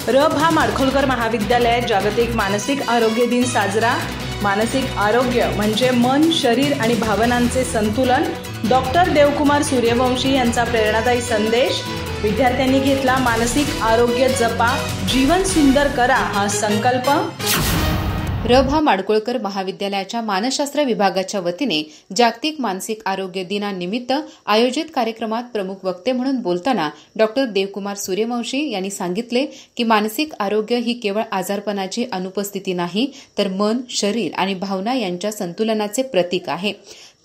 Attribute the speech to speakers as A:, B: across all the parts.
A: भा माडखोलकर महाविद्यालयात जागतिक मानसिक आरोग्य दिन साजरा। मानसिक आरोग्य म्हणजे मन, शरीर आणि भावनांचे संतुलन। डॉक्टर देवकुमार सूर्यवंशी यांचा प्रेरणादायी संदेश। विद्यार्थ्यांनी घेतला मानसिक आरोग्य जपा, जीवन सुंदर करा हा संकल्प।
B: भा माडखोलकर महाविद्यालयाच्या मानसशास्त्र विभागाच्या वतीने जागतिक मानसिक आरोग्य दिनानिमित्त आयोजित कार्यक्रमात प्रमुख वक्ते म्हणून बोलताना डॉक्टर देवकुमार सूर्यवंशी यांनी सांगितले की मानसिक आरोग्य ही केवळ आजारपणाची अनुपस्थिती नाही, तर मन, शरीर आणि भावना यांच्या संतुलनाचे प्रतीक आहे।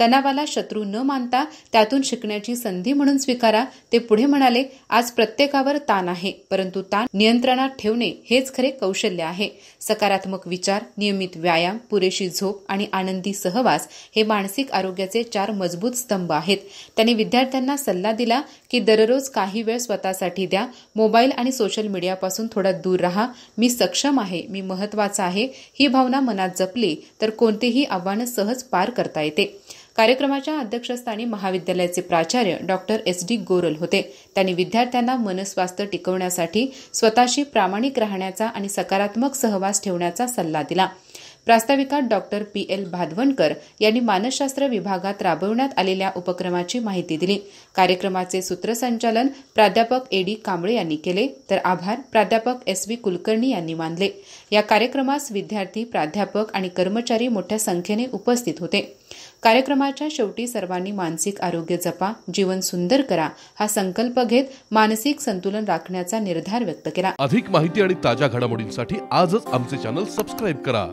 B: तणावाला शत्रू न मानता त्यातून शिकण्याची संधी म्हणून स्वीकारा। ते पुढे म्हणाले, आज प्रत्येकावर ताण आहे, परंतु ताण नियंत्रणात ठेवणे हेच खरे कौशल्य आहे। सकारात्मक विचार, नियमित व्यायाम, पुरेशी झोप आणि आनंदी सहवास हे मानसिक आरोग्याचे 4 मजबूत स्तंभ आहेत। त्यांनी विद्यार्थ्यांना सल्ला दिला की दररोज काही वेळ स्वतःसाठी द्या, मोबाईल आणि सोशल मीडियापासून थोडा दूर राहा। मी सक्षम आहे, मी महत्वाचा आहे ही भावना मनात जपली तर कोणतेही आव्हान सहज पार करता येते। कार्यक्रमाच्या अध्यक्षस्थानी महाविद्यालयाचे प्राचार्य डॉक्टर SD गोरल होते। त्यांनी विद्यार्थ्यांना मनस्वास्थ्य टिकवण्यासाठी स्वतःशी प्रामाणिक राहण्याचा आणि सकारात्मक सहवास ठेवण्याचा सल्ला दिला। प्रास्ताविकात डॉक्टर PL भादवणकर यांनी मानसशास्त्र विभागात राबवण्यात आलेल्या उपक्रमाची माहिती दिली। कार्यक्रमाचे सूत्रसंचालन प्राध्यापक AD कांबळे यांनी केले, तर आभार प्राध्यापक SV कुलकर्णी यांनी मानले। या कार्यक्रमास विद्यार्थी, प्राध्यापक आणि कर्मचारी मोठ्या संख्येने उपस्थित होते। कार्यक्रमाच्या शेवटी सर्वांनी मानसिक आरोग्य जपा, जीवन सुंदर करा हा संकल्प घेत मानसिक संतुलन राखण्याचा निर्धार व्यक्त केला।
C: अधिक माहिती आणि ताज्या घडामोडींसाठी आजच आमचे चॅनल सबस्क्राइब करा।